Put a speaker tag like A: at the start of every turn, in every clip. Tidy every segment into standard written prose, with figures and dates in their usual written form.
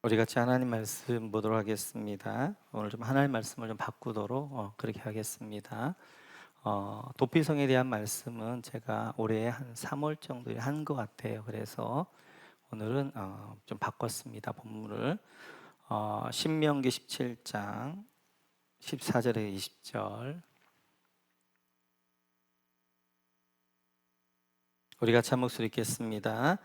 A: 우리 같이 하나님 말씀 보도록 하겠습니다. 오늘 좀 하나님 말씀을 좀 바꾸도록 그렇게 하겠습니다. 도피성에 대한 말씀은 제가 올해 한 3월 정도에 한 것 같아요. 그래서 오늘은 좀 바꿨습니다. 본문을 신명기 17장 14절에 20절 우리 같이 한 목소리 읽겠습니다.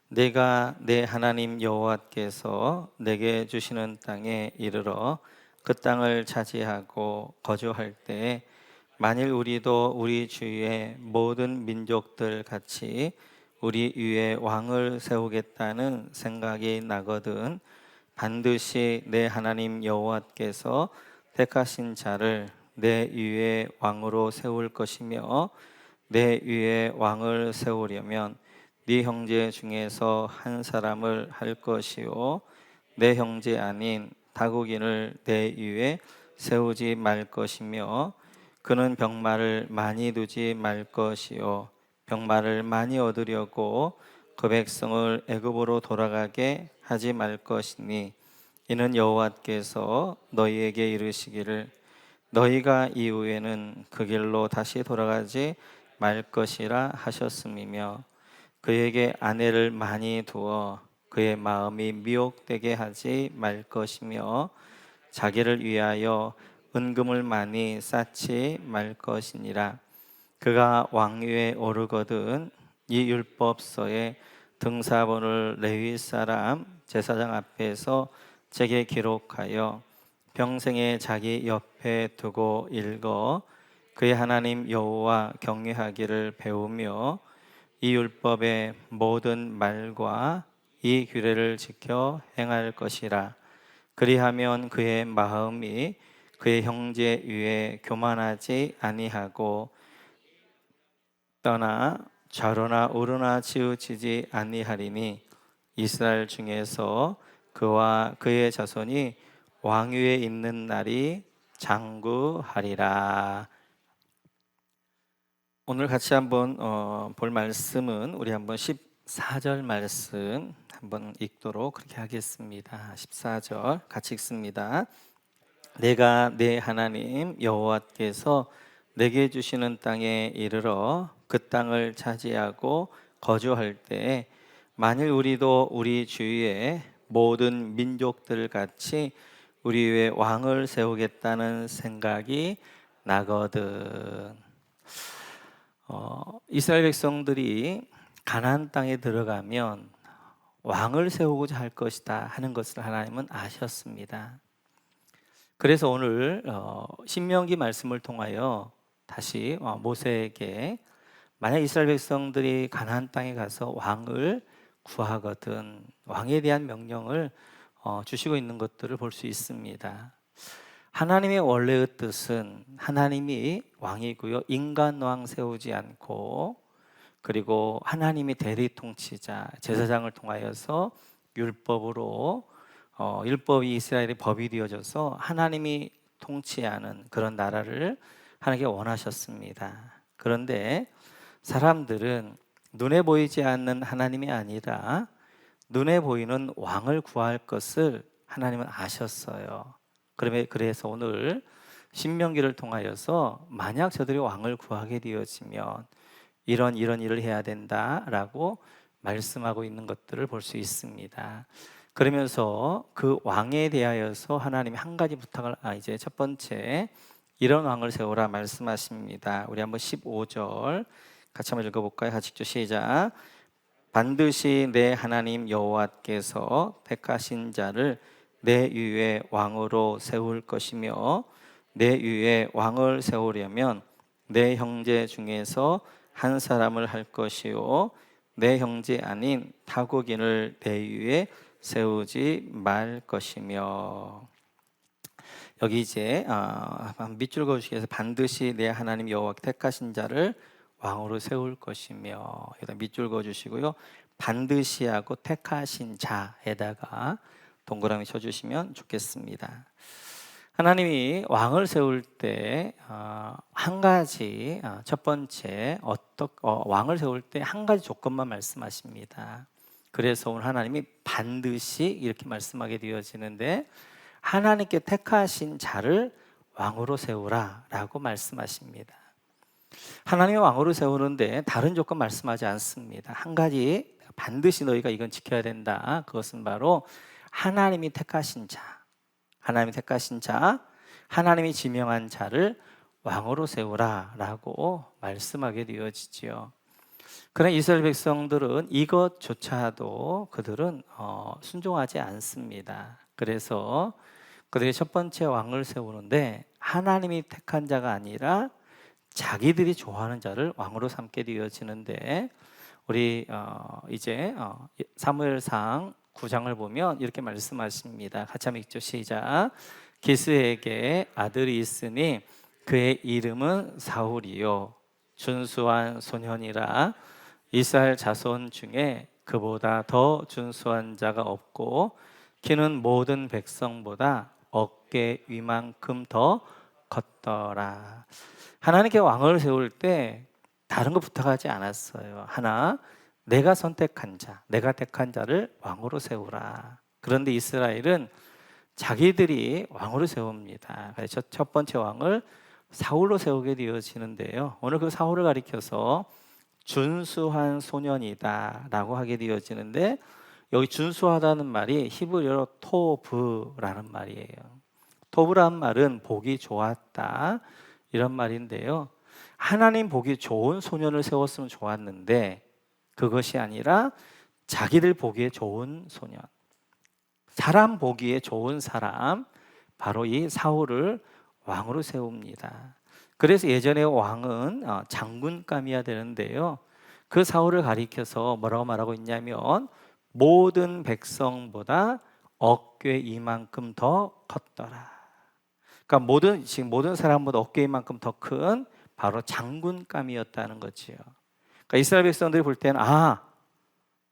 A: 내가 내 하나님 여호와께서 내게 주시는 땅에 이르러 그 땅을 차지하고 거주할 때 만일 우리도 우리 주위의 모든 민족들 같이 우리 위에 왕을 세우겠다는 생각이 나거든 반드시 내 하나님 여호와께서 택하신 자를 내 위에 왕으로 세울 것이며 내 위에 왕을 세우려면 네 형제 중에서 한 사람을 할 것이요 내 형제 아닌 타국인을 내 위에 세우지 말 것이며 그는 병마를 많이 두지 말 것이요 병마를 많이 얻으려고 그 백성을 애굽으로 돌아가게 하지 말 것이니 이는 여호와께서 너희에게 이르시기를 너희가 이후에는 그 길로 다시 돌아가지 말 것이라 하셨음이며 그에게 아내를 많이 두어 그의 마음이 미혹되게 하지 말 것이며 자기를 위하여 은금을 많이 쌓지 말 것이니라. 그가 왕위에 오르거든 이 율법서에 등사본을 레위 사람 제사장 앞에서 제게 기록하여 평생에 자기 옆에 두고 읽어 그의 하나님 여호와 경외하기를 배우며 이 율법의 모든 말과 이 규례를 지켜 행할 것이라. 그리하면 그의 마음이 그의 형제 위에 교만하지 아니하고 떠나 좌로나 우로나 치우치지 아니하리니 이스라엘 중에서 그와 그의 자손이 왕위에 있는 날이 장구하리라. 오늘 같이 한번 볼 말씀은 우리 한번 14절 말씀 한번 읽도록 그렇게 하겠습니다. 14절 같이 읽습니다. 내가 내 하나님 여호와께서 내게 주시는 땅에 이르러 그 땅을 차지하고 거주할 때 만일 우리도 우리 주위의 모든 민족들 같이 우리 위에 왕을 세우겠다는 생각이 나거든. 이스라엘 백성들이 가나안 땅에 들어가면 왕을 세우고자 할 것이다 하는 것을 하나님은 아셨습니다. 그래서 오늘 신명기 말씀을 통하여 다시 모세에게 만약 이스라엘 백성들이 가나안 땅에 가서 왕을 구하거든 왕에 대한 명령을 주시고 있는 것들을 볼 수 있습니다. 하나님의 원래의 뜻은 하나님이 왕이고요 인간 왕 세우지 않고 그리고 하나님이 대리 통치자 제사장을 통하여서 율법으로 율법이 이스라엘의 법이 되어져서 하나님이 통치하는 그런 나라를 하나님께 원하셨습니다. 그런데 사람들은 눈에 보이지 않는 하나님이 아니라 눈에 보이는 왕을 구할 것을 하나님은 아셨어요. 그래서 오늘 신명기를 통하여서 만약 저들이 왕을 구하게 되어지면 이런 일을 해야 된다라고 말씀하고 있는 것들을 볼 수 있습니다. 그러면서 그 왕에 대하여서 하나님이 한 가지 부탁을 이제 첫 번째 이런 왕을 세우라 말씀하십니다. 우리 한번 15절 같이 한번 읽어볼까요? 같이 읽죠. 시작. 반드시 내 하나님 여호와께서 택하신 자를 내 위에 왕으로 세울 것이며 내 위에 왕을 세우려면 내 형제 중에서 한 사람을 할 것이요 내 형제 아닌 타국인을 내 위에 세우지 말 것이며 여기 이제 밑줄 그어주시기 반드시 내 하나님 여호와 택하신 자를 왕으로 세울 것이며 여기다 밑줄 그어주시고요 반드시 하고 택하신 자에다가 동그라미 쳐주시면 좋겠습니다. 하나님이 왕을 세울 때 한 가지 첫 번째 왕을 세울 때 한 가지 조건만 말씀하십니다. 그래서 오늘 하나님이 반드시 이렇게 말씀하게 되어지는데 하나님께 택하신 자를 왕으로 세우라 라고 말씀하십니다. 하나님의 왕으로 세우는데 다른 조건 말씀하지 않습니다. 한 가지 반드시 너희가 이건 지켜야 된다. 그것은 바로 하나님이 택하신 자, 하나님이 택하신 자, 하나님이 지명한 자를 왕으로 세우라 라고 말씀하게 되어지지요. 그러나 이스라엘 백성들은 이것조차도 그들은 순종하지 않습니다. 그래서 그들이 첫 번째 왕을 세우는데 하나님이 택한 자가 아니라 자기들이 좋아하는 자를 왕으로 삼게 되어지는데 우리 이제 사무엘상 9장을 보면 이렇게 말씀하십니다. 같이 한번 읽죠. 시작. 기스에게 아들이 있으니 그의 이름은 사울이요 준수한 소년이라 이스라엘 자손 중에 그보다 더 준수한 자가 없고 키는 모든 백성보다 어깨 위만큼 더 컸더라. 하나님께 왕을 세울 때 다른 거 부탁하지 않았어요. 하나, 내가 선택한 자, 내가 택한 자를 왕으로 세우라. 그런데 이스라엘은 자기들이 왕으로 세웁니다. 그래서 첫 번째 왕을 사울로 세우게 되어지는데요. 오늘 그 사울을 가리켜서 준수한 소년이다 라고 하게 되어지는데 여기 준수하다는 말이 히브리어로 토브라는 말이에요. 토브라는 말은 보기 좋았다 이런 말인데요. 하나님 보기 좋은 소년을 세웠으면 좋았는데 그것이 아니라 자기들 보기에 좋은 소년, 사람 보기에 좋은 사람, 바로 이 사울을 왕으로 세웁니다. 그래서 예전에 왕은 장군감이어야 되는데요. 그 사울을 가리켜서 뭐라고 말하고 있냐면 모든 백성보다 어깨 이만큼 더 컸더라. 그러니까 지금 모든 사람보다 어깨 이만큼 더 큰 바로 장군감이었다는 거지요. 그러니까 이스라엘 백성들이 볼 때는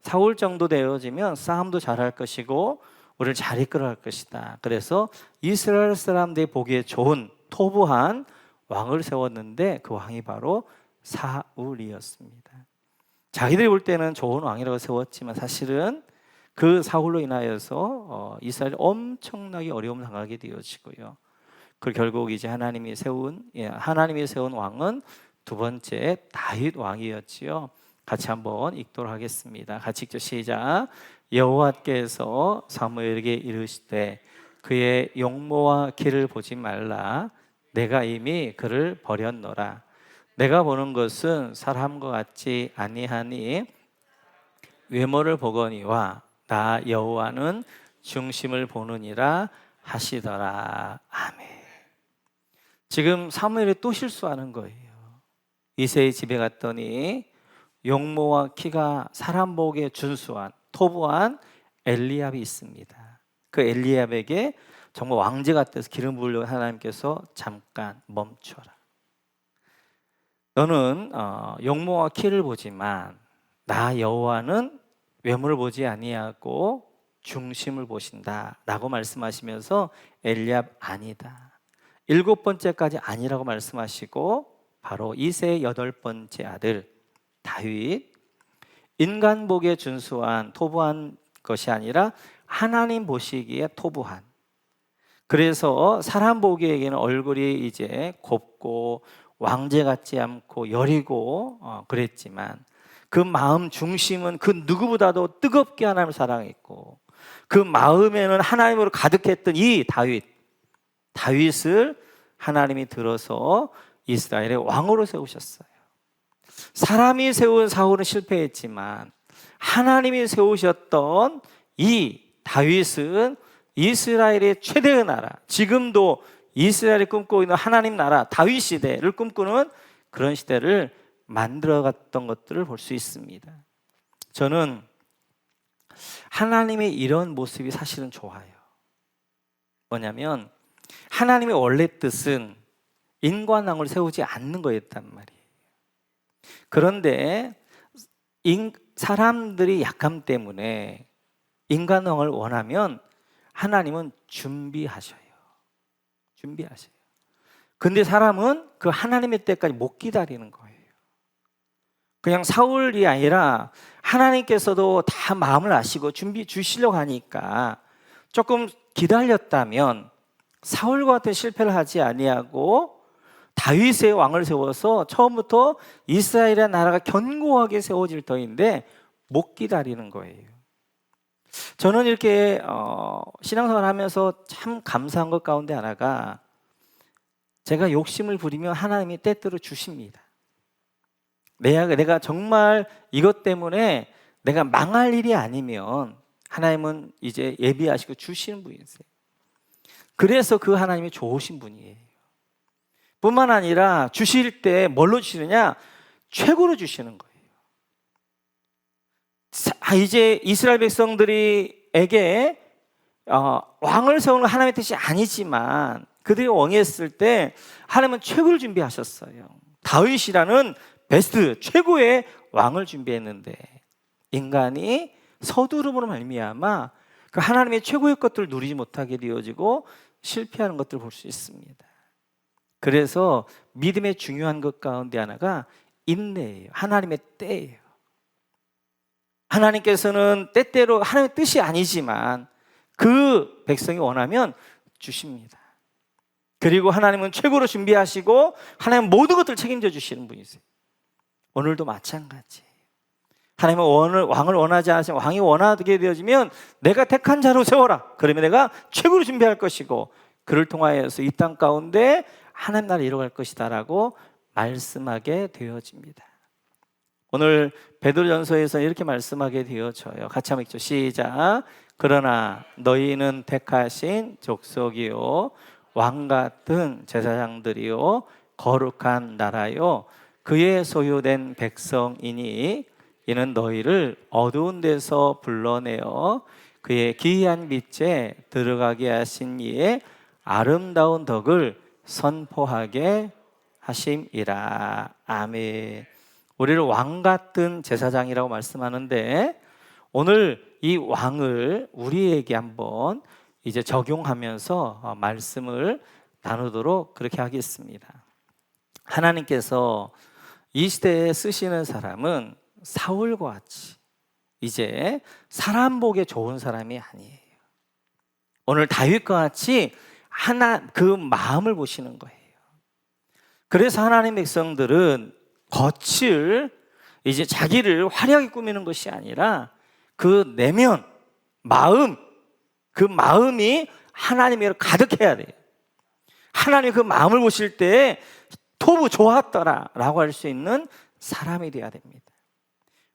A: 사울 정도 되어지면 싸움도 잘할 것이고 우리를 잘 이끌어갈 것이다. 그래서 이스라엘 사람들이 보기에 좋은 토부한 왕을 세웠는데 그 왕이 바로 사울이었습니다. 자기들이 볼 때는 좋은 왕이라고 세웠지만 사실은 그 사울로 인하여서 이스라엘이 엄청나게 어려움을 당하게 되어지고요. 그 결국 이제 하나님이 세운 왕은 두 번째 다윗 왕이었지요. 같이 한번 읽도록 하겠습니다. 같이 읽죠. 시작. 여호와께서 사무엘에게 이르시되 그의 용모와 키를 보지 말라. 내가 이미 그를 버렸노라. 내가 보는 것은 사람과 같지 아니하니 외모를 보거니와 나 여호와는 중심을 보느니라 하시더라. 아멘. 지금 사무엘이 또 실수하는 거예요. 이새의 집에 갔더니 용모와 키가 사람 보기에 준수한 토부한 엘리압이 있습니다. 그 엘리압에게 정말 왕제 같아서 기름 부으려고 하나님께서 잠깐 멈춰라. 너는 용모와 키를 보지만 나 여호와는 외모를 보지 아니하고 중심을 보신다 라고 말씀하시면서 엘리압 아니다, 7번째까지 아니라고 말씀하시고 바로 이새의 8번째 아들 다윗, 인간 보기에 준수한 토부한 것이 아니라 하나님 보시기에 토부한, 그래서 사람 보기에는 얼굴이 이제 곱고 왕제 같지 않고 여리고 그랬지만 그 마음 중심은 그 누구보다도 뜨겁게 하나님을 사랑했고 그 마음에는 하나님으로 가득했던 이 다윗을 하나님이 들어서 이스라엘의 왕으로 세우셨어요. 사람이 세운 사울은 실패했지만 하나님이 세우셨던 이 다윗은 이스라엘의 최대의 나라, 지금도 이스라엘이 꿈꾸고 있는 하나님 나라 다윗 시대를 꿈꾸는 그런 시대를 만들어갔던 것들을 볼 수 있습니다. 저는 하나님의 이런 모습이 사실은 좋아요. 뭐냐면 하나님의 원래 뜻은 인간왕을 세우지 않는 거였단 말이에요. 그런데 사람들이 약함 때문에 인간왕을 원하면 하나님은 준비하셔요. 근데 사람은 그 하나님의 때까지 못 기다리는 거예요. 그냥 사울이 아니라 하나님께서도 다 마음을 아시고 준비 주시려고 하니까 조금 기다렸다면 사울과 같은 실패를 하지 아니하고 다윗의 왕을 세워서 처음부터 이스라엘의 나라가 견고하게 세워질 터인데 못 기다리는 거예요. 저는 이렇게 신앙생활 하면서 참 감사한 것 가운데 하나가, 제가 욕심을 부리면 하나님이 때때로 주십니다. 내가 정말 이것 때문에 내가 망할 일이 아니면 하나님은 이제 예비하시고 주시는 분이세요. 그래서 그 하나님이 좋으신 분이에요. 뿐만 아니라 주실 때 뭘로 주시느냐? 최고로 주시는 거예요. 이제 이스라엘 백성들에게 왕을 세우는 하나님의 뜻이 아니지만 그들이 왕했을 때 하나님은 최고를 준비하셨어요. 다윗이라는 베스트, 최고의 왕을 준비했는데 인간이 서두름으로 말미암아 그 하나님의 최고의 것들을 누리지 못하게 되어지고 실패하는 것들을 볼 수 있습니다. 그래서 믿음의 중요한 것 가운데 하나가 인내예요. 하나님의 때예요. 하나님께서는 때때로 하나님의 뜻이 아니지만 그 백성이 원하면 주십니다. 그리고 하나님은 최고로 준비하시고 하나님은 모든 것들을 책임져 주시는 분이세요. 오늘도 마찬가지예요. 하나님은 왕을 원하지 않으시면, 왕이 원하게 되어지면 내가 택한 자로 세워라. 그러면 내가 최고로 준비할 것이고 그를 통하여서 이 땅 가운데 하나님 나라를 이루어갈 것이다 라고 말씀하게 되어집니다. 오늘 베드로전서에서 이렇게 말씀하게 되어져요. 같이 한번 읽죠. 시작. 그러나 너희는 택하신 족속이요 왕 같은 제사장들이요 거룩한 나라요 그의 소유된 백성이니 이는 너희를 어두운 데서 불러내어 그의 기이한 빛에 들어가게 하신 이의 아름다운 덕을 선포하게 하심이라. 아멘. 우리를 왕 같은 제사장이라고 말씀하는데 오늘 이 왕을 우리에게 한번 이제 적용하면서 말씀을 나누도록 그렇게 하겠습니다. 하나님께서 이 시대에 쓰시는 사람은 사울과 같이 이제 사람 보기에 좋은 사람이 아니에요. 오늘 다윗과 같이 그 마음을 보시는 거예요. 그래서 하나님 백성들은 겉을 이제 자기를 화려하게 꾸미는 것이 아니라 그 내면 마음, 그 마음이 하나님으로 가득해야 돼요. 하나님이 그 마음을 보실 때 토부 좋았더라 라고 할 수 있는 사람이 되어야 됩니다.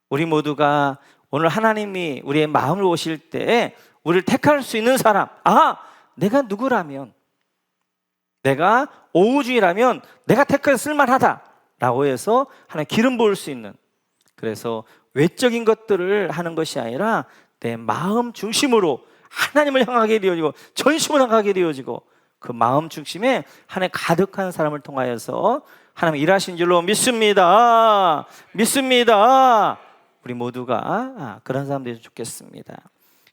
A: 우리 모두가 오늘 하나님이 우리의 마음을 보실 때 우리를 택할 수 있는 사람, 내가 누구라면, 내가 오우주의라면 내가 택해서 쓸만하다 라고 해서 하나님 기름 부을 수 있는, 그래서 외적인 것들을 하는 것이 아니라 내 마음 중심으로 하나님을 향하게 되어지고 전심을 향하게 되어지고 그 마음 중심에 하나님 가득한 사람을 통하여서 하나님 일하신 줄로 믿습니다. 우리 모두가 그런 사람 되면 좋겠습니다.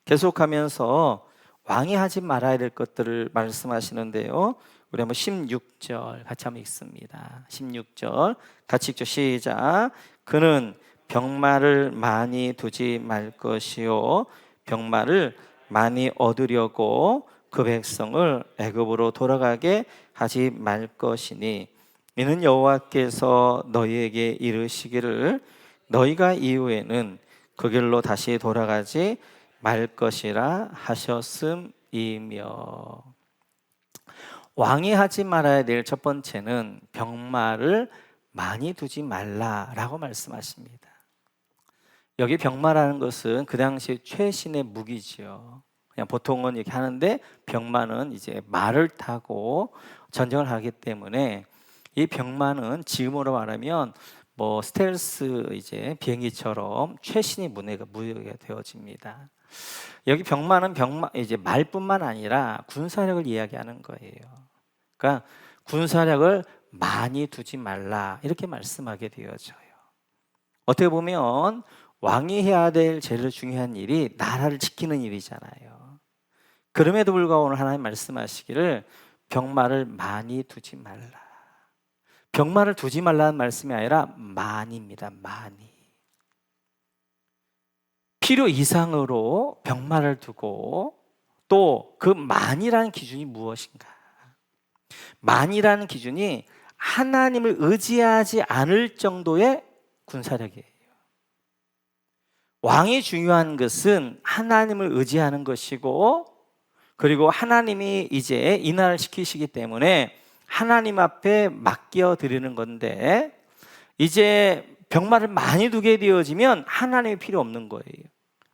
A: 계속하면서 왕이 하지 말아야 될 것들을 말씀하시는데요, 우리 한번 16절 같이 한번 읽습니다. 16절 같이 읽죠. 시작. 그는 병마를 많이 두지 말 것이요 병마를 많이 얻으려고 그 백성을 애굽으로 돌아가게 하지 말 것이니 이는 여호와께서 너희에게 이르시기를 너희가 이후에는 그 길로 다시 돌아가지 말 것이라 하셨음이며. 왕이 하지 말아야 될 첫 번째는 병마를 많이 두지 말라라고 말씀하십니다. 여기 병마라는 것은 그 당시 최신의 무기지요. 그냥 보통은 이렇게 하는데 병마는 이제 말을 타고 전쟁을 하기 때문에 이 병마는 지금으로 말하면 뭐 스텔스 이제 비행기처럼 최신의 무기가 되어집니다. 여기 병마는 이제 말뿐만 아니라 군사력을 이야기하는 거예요. 그러니까 군사력을 많이 두지 말라 이렇게 말씀하게 되어져요. 어떻게 보면 왕이 해야 될 제일 중요한 일이 나라를 지키는 일이잖아요. 그럼에도 불구하고 오늘 하나님 말씀하시기를 병마를 많이 두지 말라. 병마를 두지 말라는 말씀이 아니라 많이입니다. 많이. 필요 이상으로 병마를 두고 또 그 많이라는 기준이 무엇인가? 많이라는 기준이 하나님을 의지하지 않을 정도의 군사력이에요. 왕이 중요한 것은 하나님을 의지하는 것이고, 그리고 하나님이 이제 이 나라를 지키시기 때문에 하나님 앞에 맡겨 드리는 건데, 이제 병마를 많이 두게 되어지면 하나님이 필요 없는 거예요.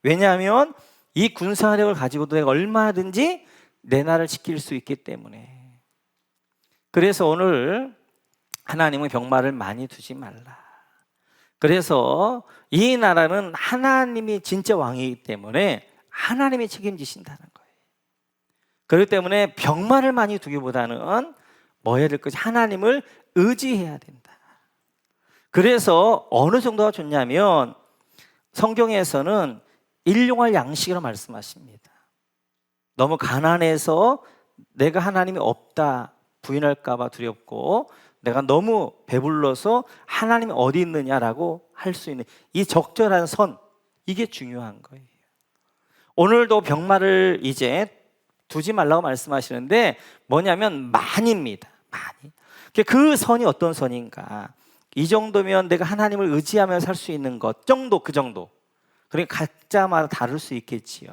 A: 왜냐하면 이 군사력을 가지고도 내가 얼마든지 내 나라를 지킬 수 있기 때문에. 그래서 오늘 하나님은 병마를 많이 두지 말라. 그래서 이 나라는 하나님이 진짜 왕이기 때문에 하나님이 책임지신다는 거예요. 그렇기 때문에 병마를 많이 두기보다는 뭐 해야 될 것이 하나님을 의지해야 된다. 그래서 어느 정도가 좋냐면 성경에서는 일용할 양식이라고 말씀하십니다. 너무 가난해서 내가 하나님이 없다 부인할까 봐 두렵고, 내가 너무 배불러서 하나님이 어디 있느냐라고 할 수 있는 이 적절한 선, 이게 중요한 거예요. 오늘도 병마를 이제 두지 말라고 말씀하시는데 뭐냐면 많이입니다. 많이. 그 선이 어떤 선인가? 이 정도면 내가 하나님을 의지하며 살 수 있는 것 정도, 그 정도. 그러니까 각자마다 다를 수 있겠지요.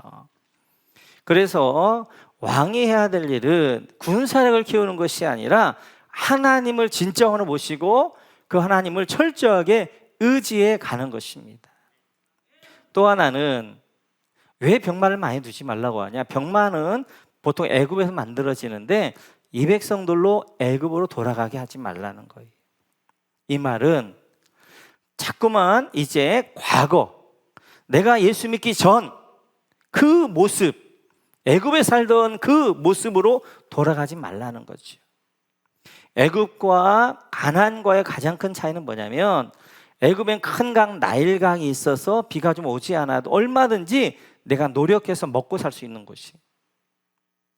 A: 그래서 왕이 해야 될 일은 군사력을 키우는 것이 아니라 하나님을 진정으로 모시고 그 하나님을 철저하게 의지해 가는 것입니다. 또 하나는 왜 병마를 많이 두지 말라고 하냐? 병마는 보통 애굽에서 만들어지는데 이 백성들로 애굽으로 돌아가게 하지 말라는 거예요. 이 말은 자꾸만 이제 과거, 내가 예수 믿기 전 그 모습, 애굽에 살던 그 모습으로 돌아가지 말라는 거죠. 애굽과 가나안과의 가장 큰 차이는 뭐냐면, 애굽엔 큰 강 나일강이 있어서 비가 좀 오지 않아도 얼마든지 내가 노력해서 먹고 살 수 있는 곳이.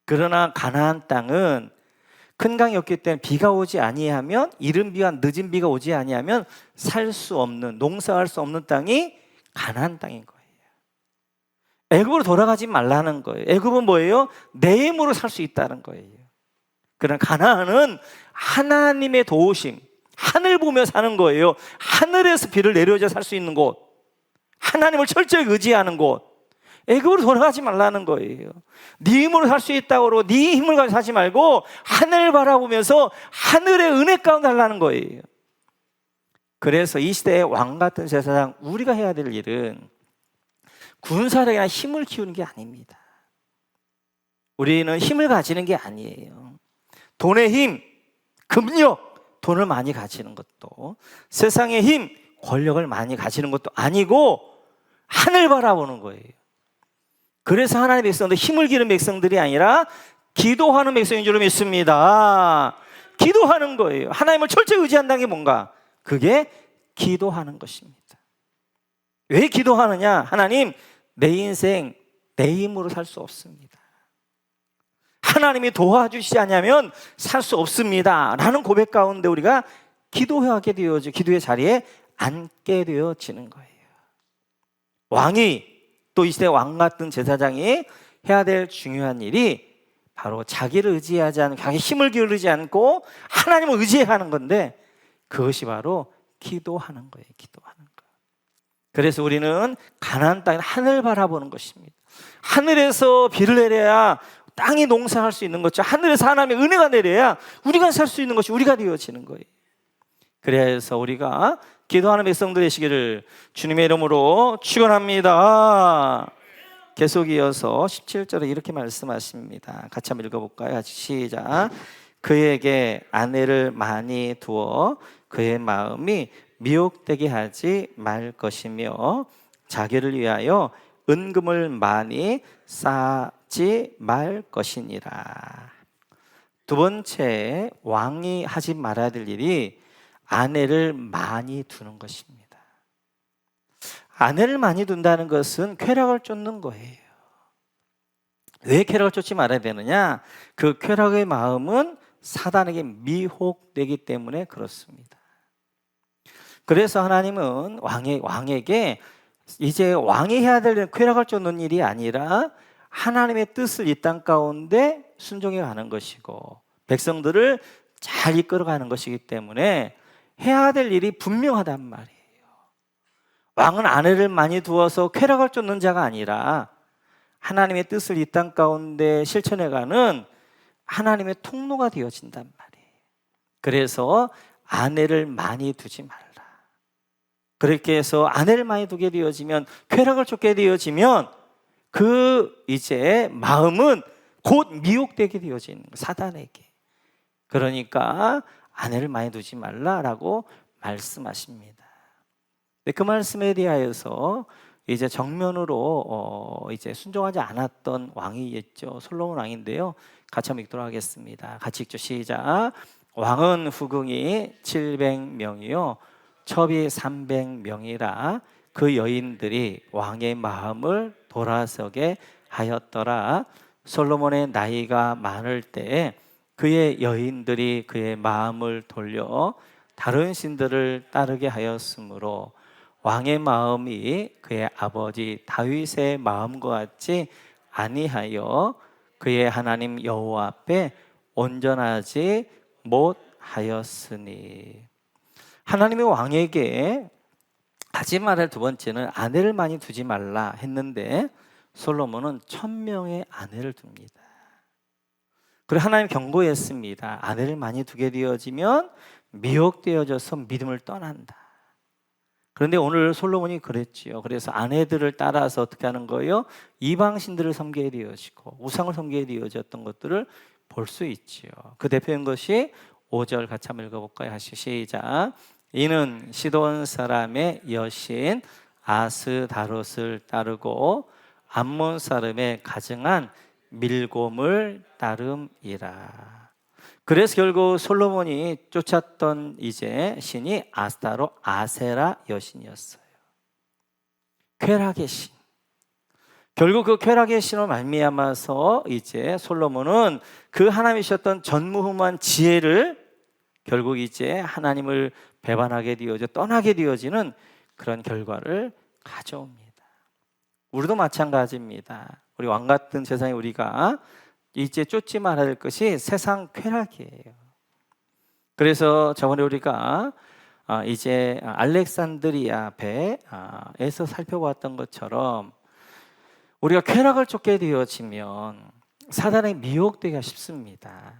A: 그러나 가나안 땅은 큰 강이 없기 때문에 비가 오지 아니하면, 이른 비와 늦은 비가 오지 아니하면 살 수 없는, 농사할 수 없는 땅이 가나안 땅인 거예요. 애굽으로 돌아가지 말라는 거예요. 애굽은 뭐예요? 내 힘으로 살 수 있다는 거예요. 그러나 가나안은 하나님의 도우심, 하늘 보며 사는 거예요. 하늘에서 비를 내려줘 살 수 있는 곳, 하나님을 철저히 의지하는 곳. 애굽으로 돌아가지 말라는 거예요. 네 힘으로 살 수 있다고 그러고 네 힘을 가지고 사지 말고 하늘 바라보면서 하늘의 은혜 가운데 살라는 거예요. 그래서 이 시대의 왕 같은 제사장, 우리가 해야 될 일은 군사력이나 힘을 키우는 게 아닙니다. 우리는 힘을 가지는 게 아니에요. 돈의 힘, 금력, 돈을 많이 가지는 것도, 세상의 힘, 권력을 많이 가지는 것도 아니고 하늘 바라보는 거예요. 그래서 하나님의 백성들, 힘을 기른 백성들이 아니라 기도하는 백성인 줄 믿습니다. 기도하는 거예요. 하나님을 철저히 의지한다는 게 뭔가? 그게 기도하는 것입니다. 왜 기도하느냐? 하나님, 내 인생 내 힘으로 살 수 없습니다. 하나님이 도와주시지 않으면 살 수 없습니다 라는 고백 가운데 우리가 기도하게 되어지고 기도의 자리에 앉게 되어지는 거예요. 왕이, 또 이 시대 왕 같은 제사장이 해야 될 중요한 일이 바로 자기를 의지하지 않고, 자기 힘을 기울이지 않고 하나님을 의지하는 건데, 그것이 바로 기도하는 거예요. 기도하는 거. 그래서 우리는 가나안 땅에 하늘 바라보는 것입니다. 하늘에서 비를 내려야 땅이 농사할 수 있는 거죠. 하늘에서 하나님의 은혜가 내려야 우리가 살 수 있는 것이 우리가 되어지는 거예요. 그래서 우리가 기도하는 백성들 되시기를 주님의 이름으로 축원합니다. 계속 이어서 17절에 이렇게 말씀하십니다. 같이 한번 읽어볼까요? 같이 시작. 그에게 아내를 많이 두어 그의 마음이 미혹되게 하지 말 것이며 자기를 위하여 은금을 많이 쌓지 말 것이니라. 두 번째, 왕이 하지 말아야 될 일이 아내를 많이 두는 것입니다. 아내를 많이 둔다는 것은 쾌락을 쫓는 거예요. 왜 쾌락을 쫓지 말아야 되느냐? 그 쾌락의 마음은 사단에게 미혹되기 때문에 그렇습니다. 그래서 하나님은 왕에게 이제 왕이 해야 될 쾌락을 쫓는 일이 아니라 하나님의 뜻을 이 땅 가운데 순종해 가는 것이고 백성들을 잘 이끌어가는 것이기 때문에 해야 될 일이 분명하단 말이에요. 왕은 아내를 많이 두어서 쾌락을 쫓는 자가 아니라 하나님의 뜻을 이 땅 가운데 실천해가는 하나님의 통로가 되어진단 말이에요. 그래서 아내를 많이 두지 말라. 그렇게 해서 아내를 많이 두게 되어지면, 쾌락을 쫓게 되어지면 그 이제 마음은 곧 미혹되게 되어지는 거예요, 사단에게. 그러니까 아내를 많이 두지 말라라고 말씀하십니다. 그 말씀에 대하여서 이제 정면으로 이제 순종하지 않았던 왕이 있죠. 솔로몬 왕인데요. 같이 한번 읽도록 하겠습니다. 같이 읽죠. 시작. 왕은 후궁이 700명이요 첩이 300명이라 그 여인들이 왕의 마음을 돌아서게 하였더라. 솔로몬의 나이가 많을 때에 그의 여인들이 그의 마음을 돌려 다른 신들을 따르게 하였으므로 왕의 마음이 그의 아버지 다윗의 마음과 같이 아니하여 그의 하나님 여호와 앞에 온전하지 못하였으니. 하나님의 왕에게 하지 말할 두 번째는 아내를 많이 두지 말라 했는데 솔로몬은 1000명의 아내를 둡니다. 그리고 하나님 경고했습니다. 아내를 많이 두게 되어지면 미혹되어져서 믿음을 떠난다. 그런데 오늘 솔로몬이 그랬지요. 그래서 아내들을 따라서 어떻게 하는 거예요? 이방신들을 섬기게 되어지고 우상을 섬기게 되어졌던 것들을 볼 수 있지요. 그 대표인 것이 5절 같이 한번 읽어볼까요? 하시 시작. 이는 시돈 사람의 여신 아스다롯을 따르고 암몬 사람의 가증한 밀곰을 따름이라. 그래서 결국 솔로몬이 쫓았던 이제 신이 아스타롯 아세라 여신이었어요. 쾌락의 신. 결국 그 쾌락의 신으로 말미암아서 이제 솔로몬은 그 하나님이셨던 전무후무한 지혜를 결국 이제 하나님을 배반하게 되어져 떠나게 되어지는 그런 결과를 가져옵니다. 우리도 마찬가지입니다. 우리 왕 같은 세상에 우리가 이제 쫓지 말아야 할 것이 세상 쾌락이에요. 그래서 저번에 우리가 이제 알렉산드리아 배에서 살펴보았던 것처럼 우리가 쾌락을 쫓게 되어지면 사단에 미혹되기가 쉽습니다.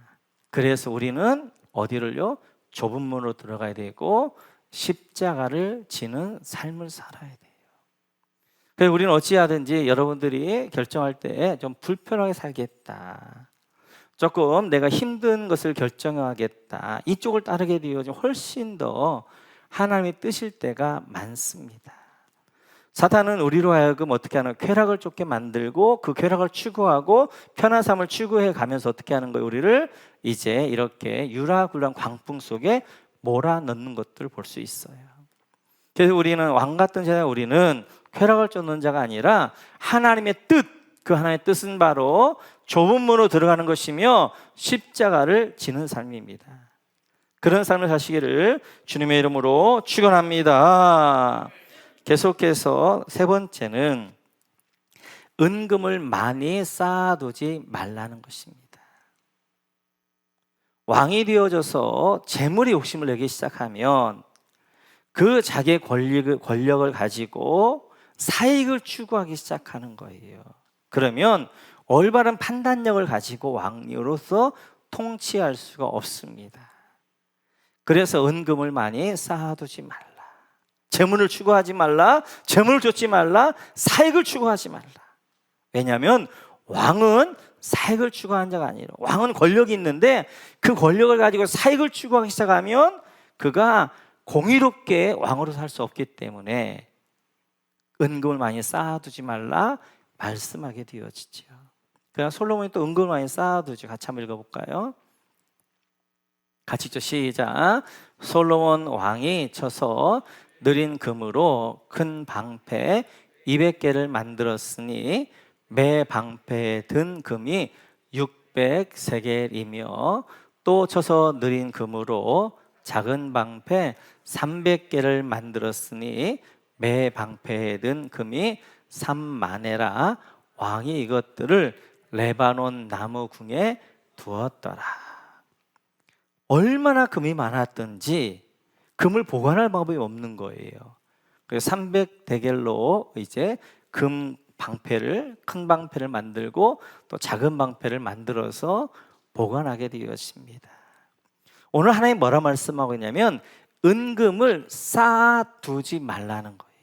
A: 그래서 우리는 어디를요? 좁은 문으로 들어가야 되고 십자가를 지는 삶을 살아야 돼요. 그래서 우리는 어찌하든지 여러분들이 결정할 때 좀 불편하게 살겠다, 조금 내가 힘든 것을 결정하겠다, 이쪽을 따르게 되어지면 훨씬 더 하나님의 뜻일 때가 많습니다. 사탄은 우리로 하여금 어떻게 하는, 쾌락을 쫓게 만들고 그 쾌락을 추구하고 편한 삶을 추구해 가면서 어떻게 하는 거예요? 우리를 이제 이렇게 유라굴란 광풍 속에 몰아넣는 것들을 볼 수 있어요. 그래서 우리는 왕 같은 자야, 우리는 쾌락을 쫓는 자가 아니라 하나님의 뜻, 그 하나님의 뜻은 바로 좁은 문으로 들어가는 것이며 십자가를 지는 삶입니다. 그런 삶을 사시기를 주님의 이름으로 축원합니다. 계속해서 세 번째는 은금을 많이 쌓아두지 말라는 것입니다. 왕이 되어져서 재물이 욕심을 내기 시작하면 그 자기의 권력을 가지고 사익을 추구하기 시작하는 거예요. 그러면 올바른 판단력을 가지고 왕으로서 통치할 수가 없습니다. 그래서 은금을 많이 쌓아두지 말라, 재물을 추구하지 말라, 재물을 쫓지 말라, 사익을 추구하지 말라. 왜냐하면 왕은 사익을 추구하는 자가 아니라, 왕은 권력이 있는데 그 권력을 가지고 사익을 추구하기 시작하면 그가 공의롭게 왕으로 살 수 없기 때문에 은금을 많이 쌓아두지 말라 말씀하게 되어지죠. 그러나 솔로몬이 또 은금을 많이 쌓아두죠. 같이 한번 읽어볼까요? 같이 읽죠. 시작. 솔로몬 왕이 쳐서 느린 금으로 큰 방패 200개를 만들었으니 매 방패에 든 금이 600세겔이며 또 쳐서 느린 금으로 작은 방패 300개를 만들었으니 매 방패에 든 금이 3만에라. 왕이 이것들을 레바논 나무 궁에 두었더라. 얼마나 금이 많았던지 금을 보관할 방법이 없는 거예요. 그래서 300대겔로 이제 금 방패를, 큰 방패를 만들고 또 작은 방패를 만들어서 보관하게 되었습니다. 오늘 하나님 뭐라 말씀하고 있냐면 은금을 쌓아두지 말라는 거예요.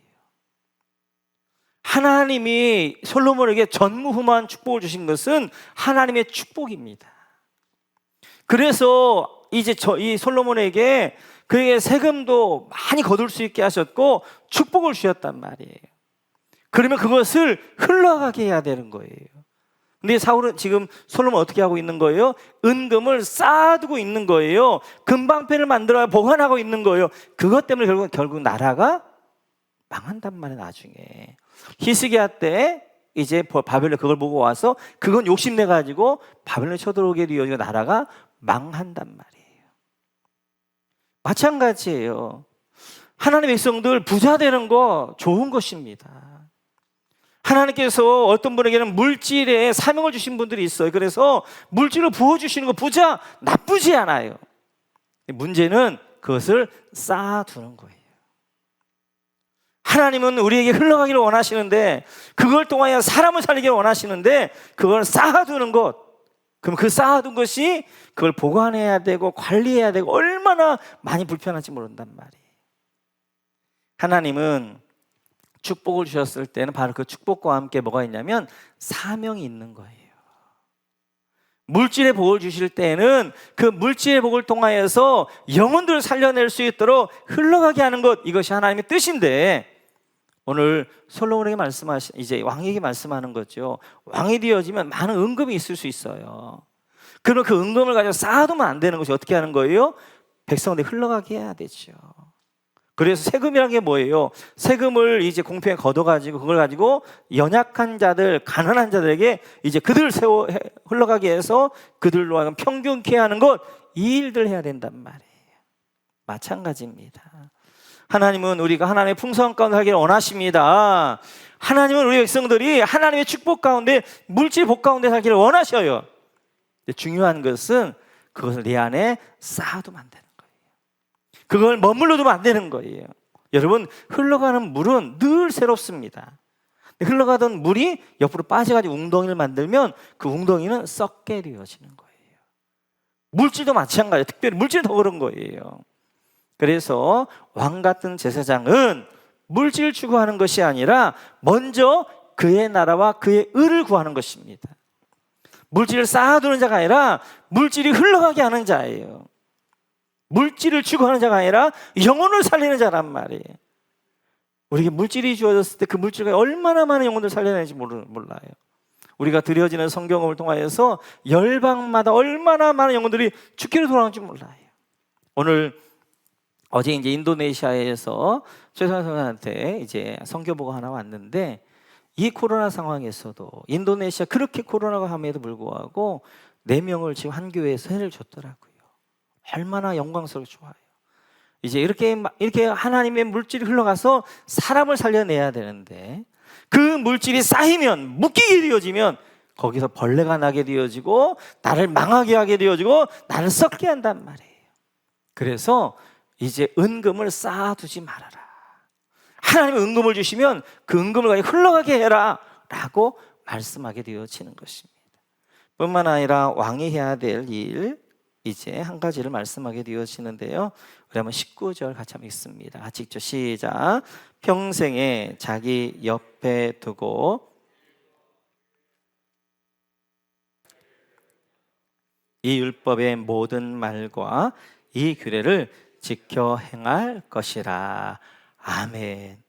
A: 하나님이 솔로몬에게 전무후무한 축복을 주신 것은 하나님의 축복입니다. 그래서 이제 이 솔로몬에게 그에게 세금도 많이 거둘 수 있게 하셨고 축복을 주셨단 말이에요. 그러면 그것을 흘러가게 해야 되는 거예요. 근데 사울은 지금 솔로몬 어떻게 하고 있는 거예요? 은금을 쌓아두고 있는 거예요. 금방패를 만들어 보관하고 있는 거예요. 그것 때문에 결국 나라가 망한단 말이에요. 나중에 히스기야 때 이제 바벨론 그걸 보고 와서 그건 욕심내 가지고 바벨론에 쳐들어오게 되어 나라가 망한단 말이에요. 마찬가지예요. 하나님의 백성들 부자 되는 거 좋은 것입니다. 하나님께서 어떤 분에게는 물질에 사명을 주신 분들이 있어요. 그래서 물질을 부어주시는 거 부자 나쁘지 않아요. 문제는 그것을 쌓아두는 거예요. 하나님은 우리에게 흘러가기를 원하시는데 그걸 통하여 사람을 살리기를 원하시는데 그걸 쌓아두는 것, 그럼 그 쌓아둔 것이 그걸 보관해야 되고 관리해야 되고 얼마나 많이 불편한지 모른단 말이에요. 하나님은 축복을 주셨을 때는 바로 그 축복과 함께 뭐가 있냐면 사명이 있는 거예요. 물질의 복을 주실 때는 그 물질의 복을 통하여서 영혼들을 살려낼 수 있도록 흘러가게 하는 것, 이것이 하나님의 뜻인데 오늘 솔로몬에게 이제 왕에게 말씀하는 거죠. 왕이 되어지면 많은 은금이 있을 수 있어요. 그럼 그 은금을 가지고 쌓아두면 안 되는 것이 어떻게 하는 거예요? 백성들이 흘러가게 해야 되죠. 그래서 세금이란 게 뭐예요? 세금을 이제 공평에 걷어가지고 그걸 가지고 연약한 자들, 가난한 자들에게 이제 그들을 흘러가게 해서 그들로 하여금 평균케 하는 것, 이 일들 해야 된단 말이에요. 마찬가지입니다. 하나님은 우리가 하나님의 풍성한 가운데 살기를 원하십니다. 하나님은 우리 백성들이 하나님의 축복 가운데 물질 복 가운데 살기를 원하셔요. 중요한 것은 그것을 내 안에 쌓아두면 안 되는 거예요. 그걸 머물러 두면 안 되는 거예요. 여러분, 흘러가는 물은 늘 새롭습니다. 흘러가던 물이 옆으로 빠져가지고 웅덩이를 만들면 그 웅덩이는 썩게 되어지는 거예요. 물질도 마찬가지예요. 특별히 물질은 더 그런 거예요. 그래서 왕 같은 제사장은 물질을 추구하는 것이 아니라 먼저 그의 나라와 그의 의를 구하는 것입니다. 물질을 쌓아두는 자가 아니라 물질이 흘러가게 하는 자예요. 물질을 추구하는 자가 아니라 영혼을 살리는 자란 말이에요. 우리에게 물질이 주어졌을 때 그 물질과 얼마나 많은 영혼들을 살려내는지 몰라요. 우리가 드려지는 성경을 통하여서 열방마다 얼마나 많은 영혼들이 죽기로 돌아오는지 몰라요. 어제 이제 인도네시아에서 최선한 선생한테 이제 선교보가 하나 왔는데 이 코로나 상황에서도 인도네시아 그렇게 코로나가 함에도 불구하고 4명을 지금 한 교회에서 해를 줬더라고요. 얼마나 영광스럽고 좋아요. 이제 이렇게 하나님의 물질이 흘러가서 사람을 살려내야 되는데 그 물질이 쌓이면 묶이게 되어지면 거기서 벌레가 나게 되어지고 나를 망하게 하게 되어지고 나를 썩게 한단 말이에요. 그래서 이제 은금을 쌓아두지 말아라. 하나님이 은금을 주시면 그 은금을 가지고 흘러가게 해라 라고 말씀하게 되어지는 것입니다. 뿐만 아니라 왕이 해야 될 일, 이제 한 가지를 말씀하게 되어지는데요. 우리 한번 19절 같이 한번 읽습니다. 같이 읽죠. 시작. 평생에 자기 옆에 두고 이 율법의 모든 말과 이 규례를 지켜 행할 것이라. 아멘.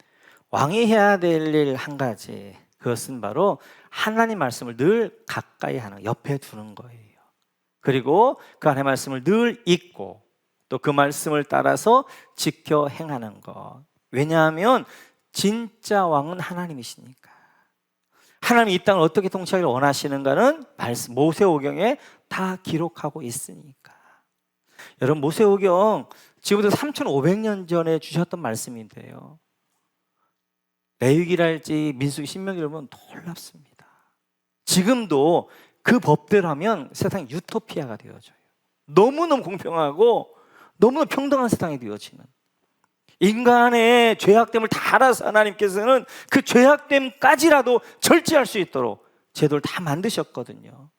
A: 왕이 해야 될 일 한 가지, 그것은 바로 하나님 말씀을 늘 가까이 하는, 옆에 두는 거예요. 그리고 그 하나님의 말씀을 늘 읽고 또 그 말씀을 따라서 지켜 행하는 것. 왜냐하면 진짜 왕은 하나님이시니까. 하나님이 이 땅을 어떻게 통치하기를 원하시는가는 모세오경에 다 기록하고 있으니까. 여러분 모세오경 지금부터 3,500년 전에 주셨던 말씀인데요. 레위기랄지 민수기, 신명기를 보면 놀랍습니다. 지금도 그 법대로 하면 세상이 유토피아가 되어져요. 너무너무 공평하고 너무너무 평등한 세상이 되어지는, 인간의 죄악됨을 다 알아서 하나님께서는 그 죄악됨까지라도 절제할 수 있도록 제도를 다 만드셨거든요.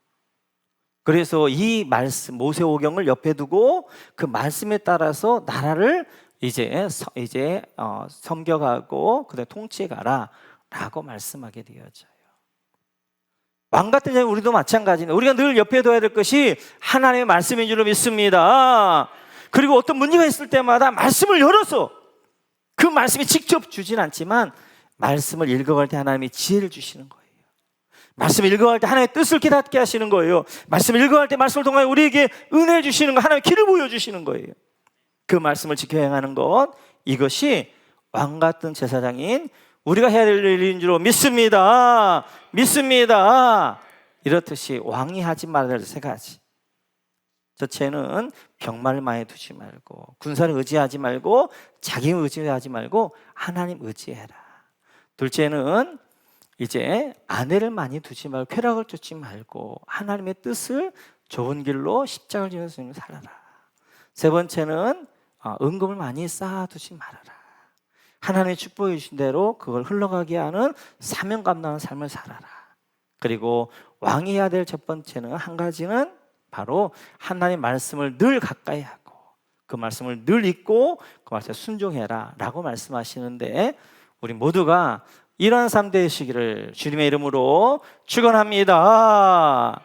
A: 그래서 이 말씀 모세오경을 옆에 두고 그 말씀에 따라서 나라를 이제 섬겨가고 그다음에 통치해가라 라고 말씀하게 되어져요. 왕 같은 경우 우리도 마찬가지입니다. 우리가 늘 옆에 둬야 될 것이 하나님의 말씀인 줄로 믿습니다. 그리고 어떤 문제가 있을 때마다 말씀을 열어서, 그 말씀이 직접 주진 않지만 말씀을 읽어갈 때 하나님이 지혜를 주시는 거예요. 말씀을 읽어갈 때 하나님의 뜻을 깨닫게 하시는 거예요. 말씀을 읽어갈 때 말씀을 통하여 우리에게 은혜 주시는 거, 하나님의 길을 보여주시는 거예요. 그 말씀을 지켜 행하는 것, 이것이 왕 같은 제사장인 우리가 해야 될 일인 줄 믿습니다. 믿습니다. 이렇듯이 왕이 하지 말아야 될 세 가지. 첫째는 병마를 많이 두지 말고, 군사를 의지하지 말고, 자기 의지하지 말고 하나님 의지해라. 둘째는 이제 아내를 많이 두지 말고, 쾌락을 쫓지 말고 하나님의 뜻을 좋은 길로 십자가를 지면서 살아라. 세 번째는 은금을 많이 쌓아두지 말아라. 하나님의 축복해 주신 대로 그걸 흘러가게 하는 사명 감당하는 삶을 살아라. 그리고 왕이 해야 될 첫 번째는, 한 가지는 바로 하나님의 말씀을 늘 가까이 하고 그 말씀을 늘 읽고 그 말씀에 순종해라 라고 말씀하시는데, 우리 모두가 이러한 삶 되시기를 주님의 이름으로 축원합니다.